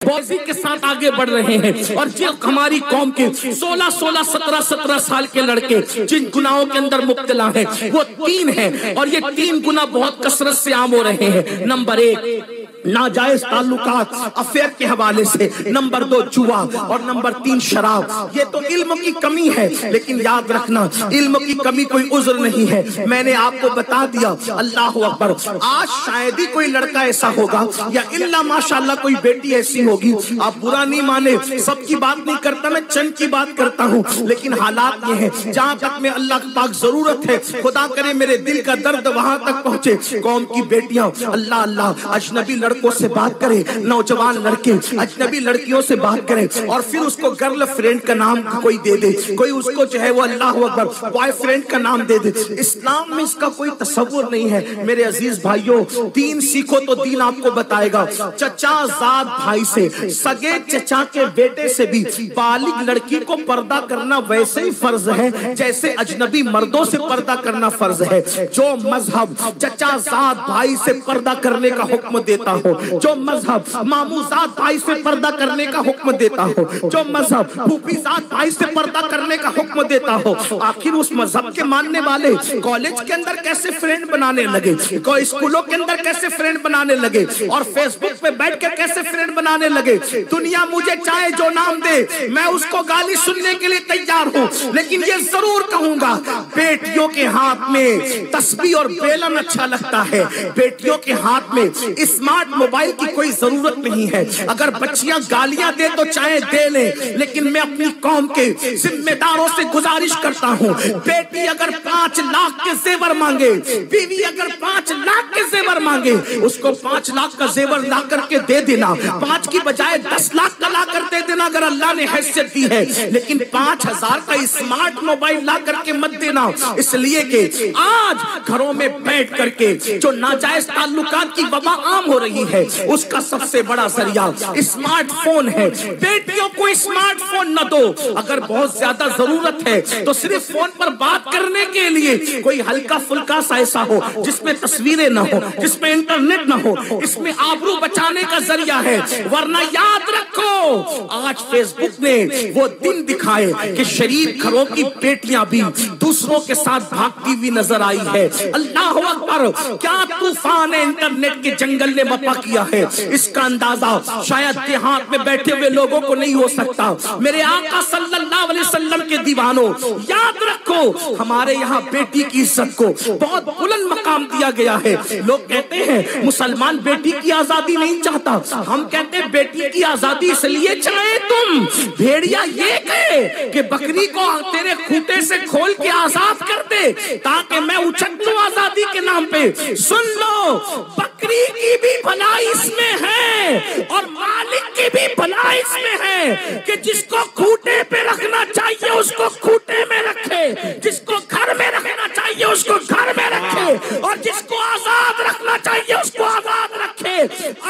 बॉजी के साथ आगे बढ़ रहे हैं। और जो हमारी कौम के 16-16, 17-17 साल के लड़के जिन गुनाहों के अंदर मुब्तला हैं वो 3 हैं, और ये 3 गुनाह बहुत कसरत से आम हो रहे हैं। नंबर 1 नाजायज ताल्लुकात अफेयर के हवाले से, नंबर 2 जुआ, और नंबर 3 शराब। ये तो इल्म की कमी है, लेकिन याद रखना इल्म की कमी कोई उज्र नहीं है। मैंने आपको बता दिया। अल्लाह अकबर। आज शायद ही कोई लड़का ऐसा होगा या इल्ला माशाअल्लाह कोई बेटी ऐसी होगी, आप बुरा नहीं माने, सबकी बात नहीं करता, मैं चंद की बात करता हूँ, लेकिन हालात ये हैं जहाँ तक में अल्लाह पाक जरूरत है, खुदा करे मेरे दिल का दर्द वहां तक पहुंचे। कौम की बेटियां अल्लाह अल्लाह अजनबी लड़कों से बात करें, नौजवान लड़के अजनबी लड़कियों से बात करें, और फिर उसको गर्ल फ्रेंड का नाम कोई दे दे, कोई उसको जो है वो अल्लाह अकबर बॉयफ्रेंड का नाम दे दे। इस्लाम में इसका कोई तसव्वुर नहीं है। मेरे अजीज भाइयों, 3 सीखो तो दीन आपको बताएगा। चचा जाद भाई से, सगे चचा के बेटे से भी बालिग लड़की को पर्दा करना वैसे ही फर्ज है जैसे अजनबी मर्दों से पर्दा करना फर्ज है। जो मजहब चचा जाद भाई से पर्दा करने का हुक्म देता हो, जो मजहब मामूजाद भाई से पर्दा करने का हुक्म देता हो, जो मजहब फूफीजाद भाई से पर्दा करने का हुक्म देता हो, आखिर उस मजहब के मानने वाले कॉलेज के अंदर कैसे फ्रेंड बनाने लगे, स्कूलों के अंदर कैसे फ्रेंड बनाने लगे, और फेसबुक पे बैठ कर कैसे फ्रेंड बनाने लगे। दुनिया मुझे चाहे जो नाम दे, मैं उसको गाली सुनने के लिए तैयार हूँ, लेकिन ये जरूर कहूंगा बेटियों के हाथ में तस्बीह और बेलन अच्छा लगता है। बेटियों के हाथ में स्मार्ट मोबाइल की कोई जरूरत नहीं है। अगर बच्चियां गालियां दे तो चाहे दे ले, लेकिन मैं अपनी कौम के जिम्मेदारों से गुजारिश करता हूँ, बेटी अगर 5 लाख के जेवर मांगे, बीवी अगर 5 लाख के जेवर मांगे, उसको 5 लाख का जेवर ला करके दे देना, 5 की बजाय 10 लाख का ला कर दे देना अगर अल्लाह ने हैसियत दी है, लेकिन 5000 का स्मार्ट मोबाइल ला करके मत देना। इसलिए कि आज घरों में बैठ करके जो नाजायज ताल्लुकात की वबा आम हो रही है, उसका सबसे बड़ा जरिया स्मार्टफोन है। बेटियों को स्मार्टफोन न दो। अगर बहुत ज्यादा जरूरत है तो सिर्फ फोन पर बात करने के लिए कोई हल्का फुल्का सा ऐसा हो जिसमें तस्वीरें न हो, जिसमें इंटरनेट न हो, इसमें आबरू बचाने का जरिया है। वरना याद रखो, आज फेसबुक ने वो दिन दिखाए कि शरीफ घरों की बेटियां भी दूसरों के साथ भागती हुई नजर आई है। अल्लाह अकबर, क्या तूफान है इंटरनेट के जंगल ने बपा किया है, इसका अंदाजा शायद देहात में बैठे हुए लोगों को नहीं हो सकता। मेरे आका सल्लल्लाहु अलैहि वसल्लम के दीवानों, याद रखो हमारे यहाँ बेटी की इज्जत को बहुत बुलंद मकाम दिया गया है। लोग कहते हैं मुसलमान बेटी की आजादी नहीं चाहता, हम कहते हैं बेटी की आजादी इसलिए चाहे तुम। भेड़िया ये कहे कि बकरी को तेरे खूंटे से खोल के आजाद कर दे ताकि मैं उछल दूं आजादी के नाम पे। सुन लो, बकरी की भी भलाई इसमें है और मालिक की भी भलाई इसमें है कि जिसको खूंटे पे रखना चाहिए उसको खूंटे में रखे, जिसको घर में रखना चाहिए उसको घर में रखे, और जिसको आजाद रखना चाहिए उसको आजाद रखे।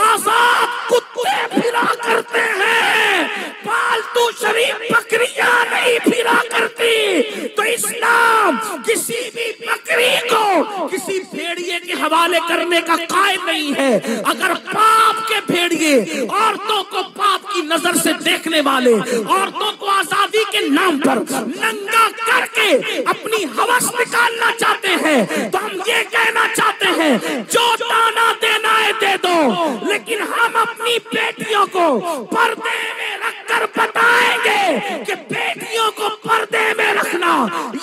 आजाद कुत्ते फिरा करते हैं, पालतू शरीफ बकरियां नहीं फिरा करती। तो इस्लाम किसी भी बकरी को किसी भेड़िए के हवाले करने का कायम नहीं है। अगर पाप के भेड़िए औरतों को पाप की नजर से देखने वाले, औरतों को आजादी के नाम पर नंगा करके अपनी हवस निकालना चाहते हैं, तो हम ये कहना चाहते हैं जो दाना देना है दे दो, लेकिन हम अपनी बेटियों को पर्दे में रखकर बताएंगे कि बेटियों को पर्दे में रखना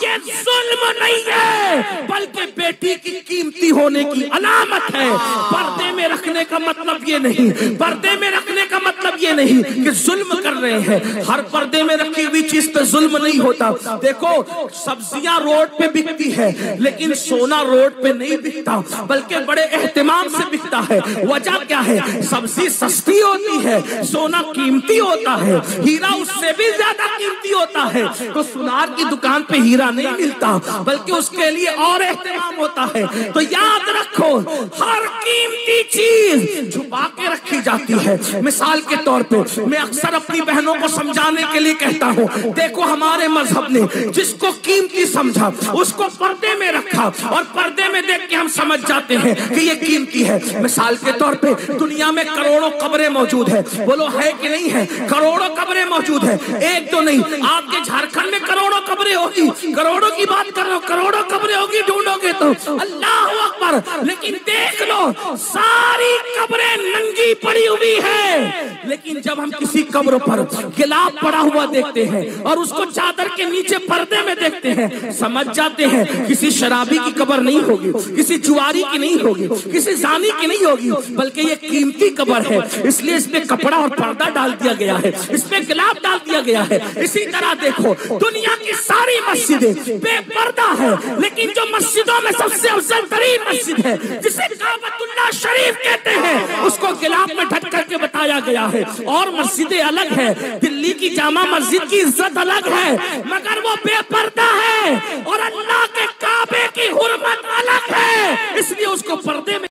ये जुल्म नहीं है, बल्कि बेटी की कीमती होने की अलामत है। पर्दे में रखने का मतलब ये नहीं, पर्दे में रखने का मतलब ये नहीं कि जुल्म कर रहे हैं। हर पर्दे में रखी हुई चीज पे जुल्म नहीं होता। देखो, सब्जियां रोड पे बिकती है, लेकिन सोना रोड पे नहीं बिकता, बल्कि बड़े एहतिमाम से बिकता है। वजह क्या है? सब्जी सस्ती होती है, सोना कीमती होता है, हीरा उससे भी ज्यादा कीमती होता है। तो सुनार की दुकान पे हीरा नहीं मिलता, बल्कि उसके लिए और एहतिमाम होता है। तो याद रखो, हर कीमती चीज छुपा के रखी जाती है। मिसाल के तौर पे मैं अक्सर अपनी बहनों को समझाने के लिए कहता हूँ, देखो हमारे मजहब ने जिसको कीमती समझा उसको पर्दे में रखा, और पर्दे में देख के हम समझ जाते हैं कि ये कीमती है। मिसाल के तौर पे दुनिया में करोड़ों कब्रें मौजूद है, बोलो है कि नहीं है? करोड़ों कब्रें मौजूद है, एक तो नहीं, आपके झारखंड में करोड़ों कब्रें होगी, करोड़ों की बात कर रहा हूं, करोड़ों कब्रें होगी, ढूंढोगे तो अल्लाह अकबर। लेकिन देख लो सारी कब्रें नंगी पड़ी हुई है, लेकिन जब हम किसी कब्र पर गिलाफ पड़ा हुआ देखते हैं और उसको चादर के नीचे पर्दे में देखते हैं, समझ जाते हैं किसी शराबी की कब्र नहीं होगी, किसी जुआरी की नहीं होगी, किसी जानी की नहीं होगी, बल्कि ये कीमती कब्र है, इसलिए इस पे कपड़ा और पर्दा डाल दिया गया है, इस पे गिलाफ डाल दिया गया है। इसी तरह देखो दुनिया की सारी मस्जिदें बेपर्दा है, लेकिन जो मस्जिदों में सबसे अफजल तरीन मस्जिद है जिसे काबतुल्लाह शरीफ कहते हैं, उसको गिलाफ में ढक करके बताया गया है। और मस्जिदें अलग है, दिल्ली की जामा मस्जिद की इज्जत अलग है, मगर वो बेपर्दा है, और अल्लाह के काबे की हुर्मत अलग है, इसलिए उसको पर्दे में